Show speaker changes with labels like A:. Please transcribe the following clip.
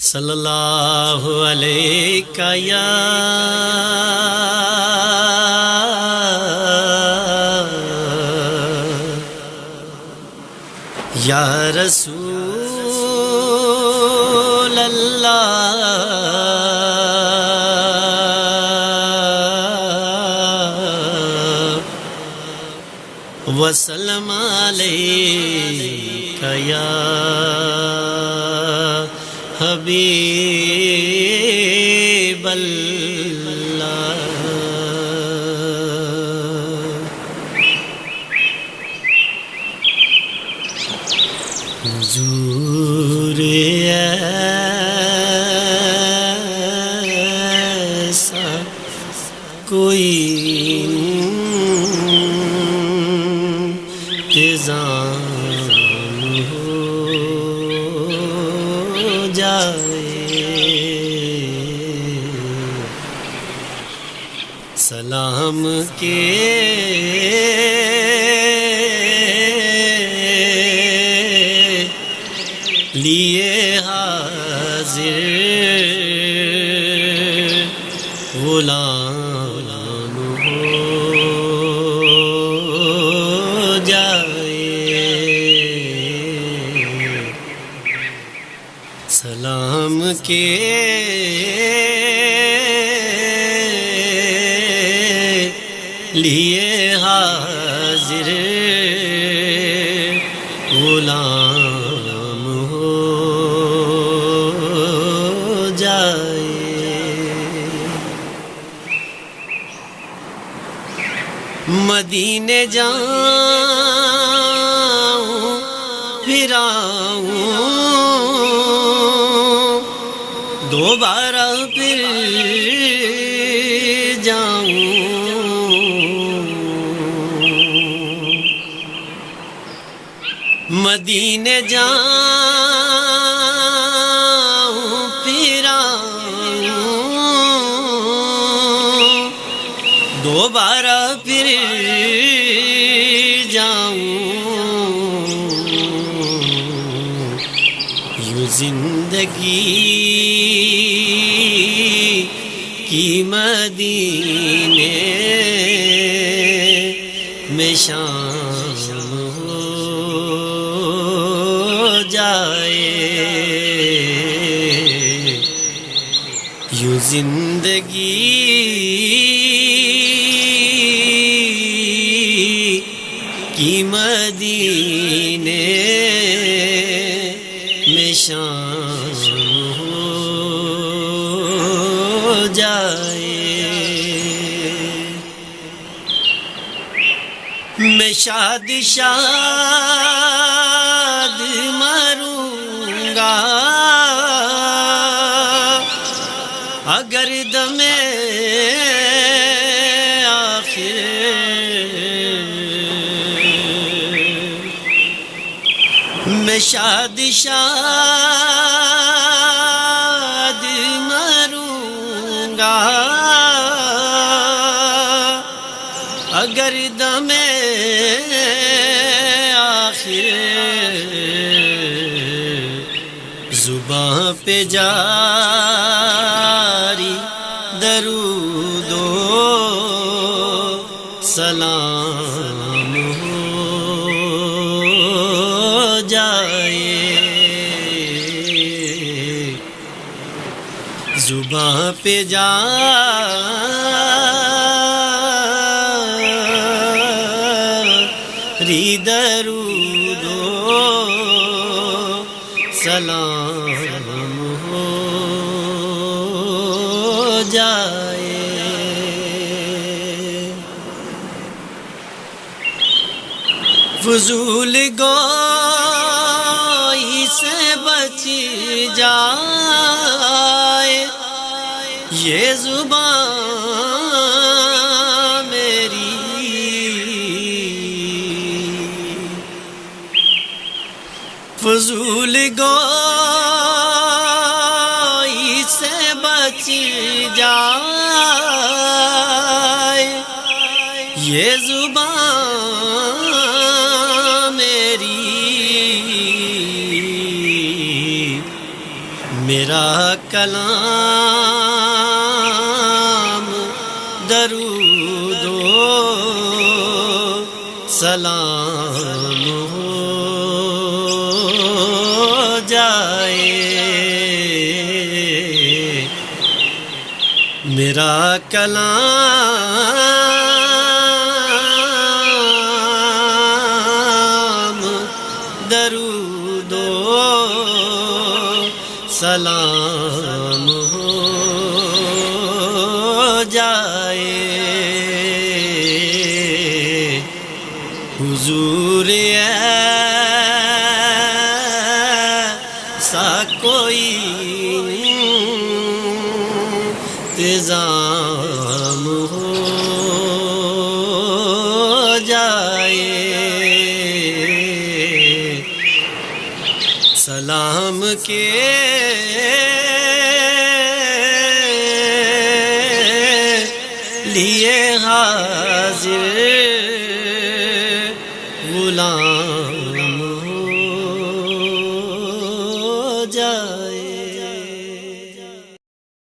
A: صلی اللہ علیہ یا رسول اللہ وسلم علیک یا حبیب اللہ۔ حضور ایسا کوئی انتظام ہو جائے، سلام کے لیے حاضر غلام ہو جائے، سلام کے لیے حاضر غلام ہو جائے۔ مدینے جاؤں پھر آؤں دوبارہ پھر جاؤں، مدینے جاؤں پھر آؤں دوبارہ پھر جاؤں، یوں زندگی کی مدینے میں شام ہو جائے، یوں زندگی کی مدینے میں شام ہو جائے۔ میں شاد شاد مروں گا اگر دم آخر میں شاد شاد مروں گا اگر دم آخر زباں پہ جاری درود و سلام ہو جائے، زباں پہ جاری درود و سلام ہو جائے۔ فضول گوئی سے بچ جائے یہ زبان میری، فضول گوئی سے بچ جائے یہ زبان میری، میرا کلام درود و سلام ہو جائے، میرا کلام درود و سلام ہو جائے، حضور ایسا کوئی انتظام ہو جائے، سلام کے لیے حاضر غلام